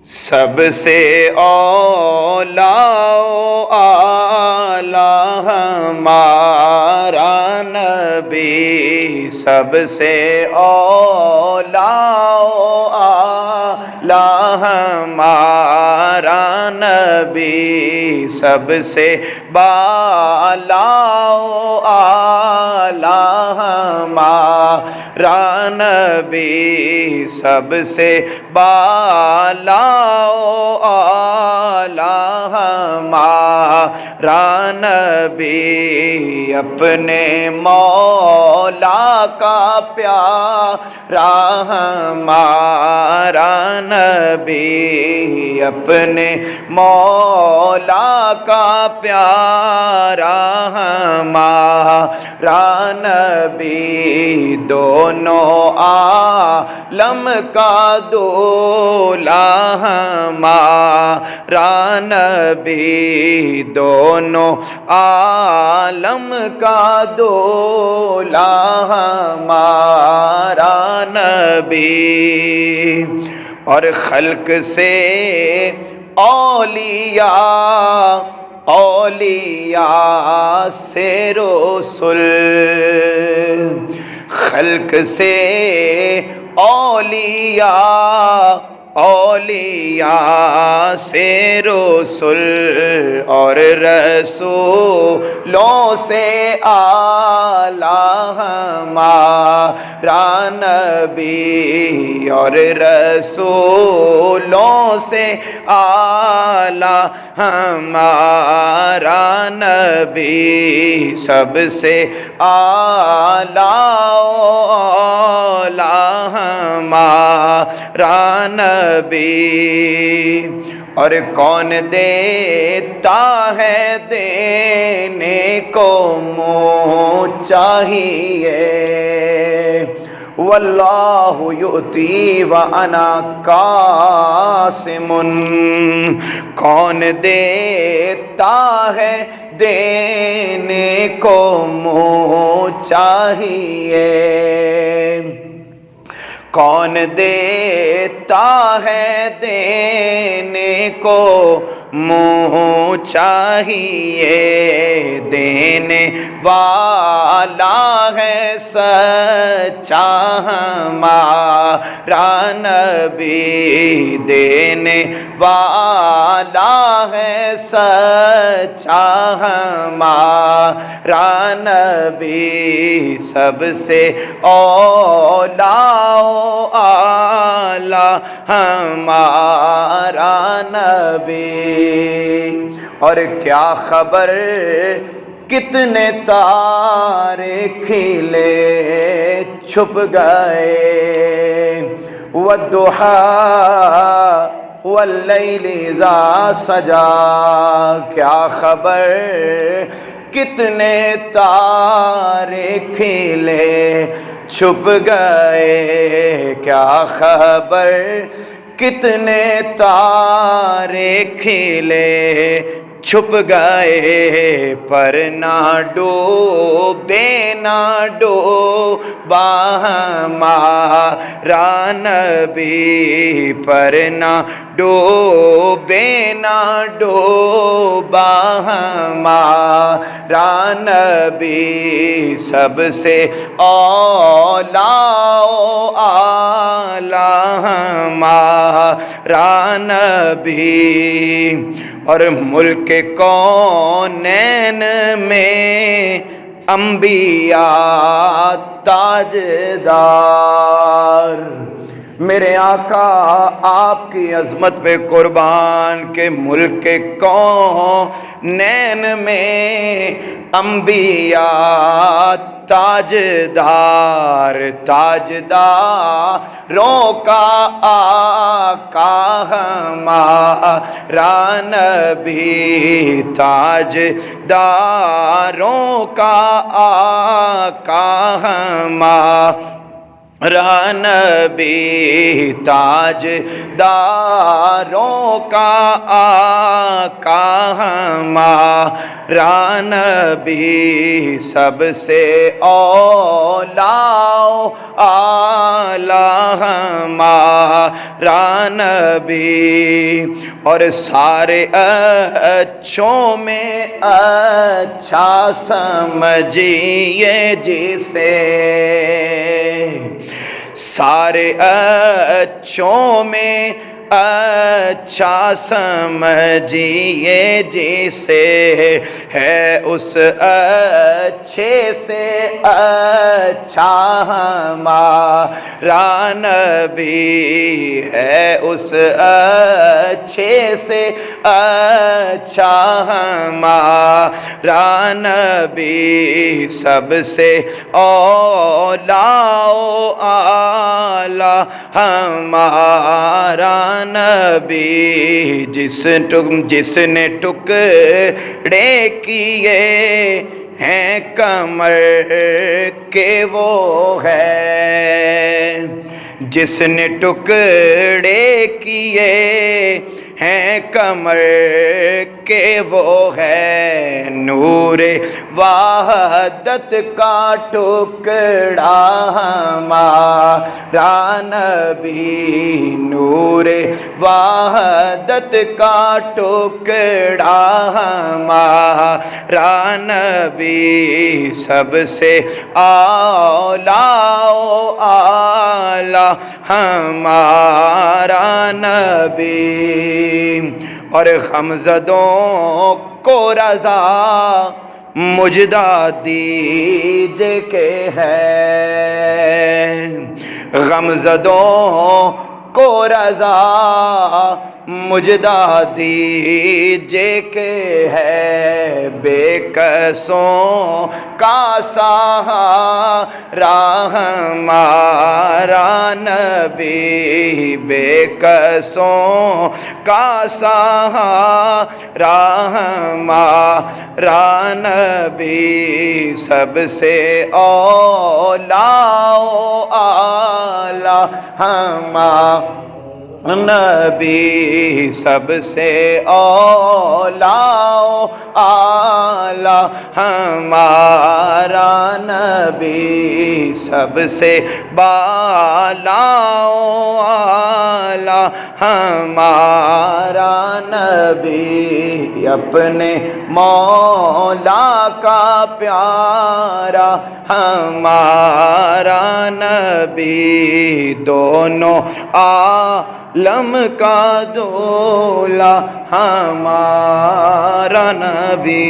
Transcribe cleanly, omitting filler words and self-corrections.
سب سے اولا و اعلیٰ ہمارا نبی، سب سے اولا و اعلیٰ ہمارا نبی، سب سے بالا و اعلیٰ ہمارا نبی، سب سے بالا و اعلیٰ ہمارا نبی، اپنے مولا کا پیارا ہمارا نبی، اپنے مولا کا پیارا ہمارا نبی، دونوں عالم کا دولا ہمارا نبی، دونوں عالم کا دولا ہمارا نبی، اور خلق سے اولیاء، اولیاء سے رسول، خلق سے اولیاء، اولیاء سے رسول، اور رسولوں سے اعلیٰ ہمارا نبی، اور رسولوں سے اعلیٰ ہمارا نبی، سب سے اعلیٰ و اعلیٰ ہمارا نبی، اور کون دیتا ہے دینے کو منہ چاہیے، واللہ یؤتی وانا قاسم، کون دیتا ہے دینے کو منہ چاہیے، کون دیتا ہے دینے کو منہ چاہیے، دینے والا ہے سچا ہمارا نبی، دینے والا ہے سچا ہمارا نبی، سب سے اولا و اعلیٰ ہمارا نبی، اور کیا خبر کتنے تارے کھلے چھپ گئے، والضحیٰ واللیل اذا سجا، کیا خبر کتنے تارے کھلے چھپ گئے، کیا خبر کتنے تارے کھلے چھپ گئے، پر نہ ڈوبے نہ ڈوبا ہمارا نبی، پر نہ ڈوبے نہ ڈوبا ہمارا نبی، سب سے اولا و اعلیٰ ہمارا نبی، اور ملک کونین میں انبیاء تاجدار، میرے آقا آپ کی عظمت پہ قربان کہ ملک کونین میں انبیاء تاجدار، تاجداروں کا آقا ہمارا نبی، تاجداروں کا آقا ہمارا نبی تاج داروں کا آقا ہمارا نبی سب سے اولا اعلیٰ ہمارا نبی، اور سارے اچھوں میں اچھا سمجھیے جسے، سارے اچھوں میں اچھا سمجھیے جسے، ہے اس اچھے سے اچھا ہمارا نبی، ہے اس اچھے سے اچھا ہمارا نبی، سب سے اولیٰ و اعلیٰ ہمارا نبی، جس نے ٹکڑے کیے ہیں کمر کے وہ ہے، جس نے ٹکڑے کیے ہیں کمر کے وہ ہے، نور وحدت کا ٹکڑا ہمارا نبی، نور وحدت کا ٹکڑا ہمارا نبی، سب سے اولیٰ و اعلیٰ ہمارا نبی، اور غمزدوں کو رضا مجدہ دیجئے کہ ہے، غمزدوں کو رضا مجدہ دیجئے کہ ہے، بے کسوں کا سہارا ہمارا نبی، بے کسوں کا سہارا ہمارا نبی، سب سے اولیٰ و اعلیٰ ہمارا نبی، سب سے اولیٰ و اعلیٰ ہمارا نبی، سب سے بالا و اعلیٰ ہمارا نبی، اپنے مولا کا پیارا ہمارا نبی، دونوں عالم کا دولا ہمارا نبی۔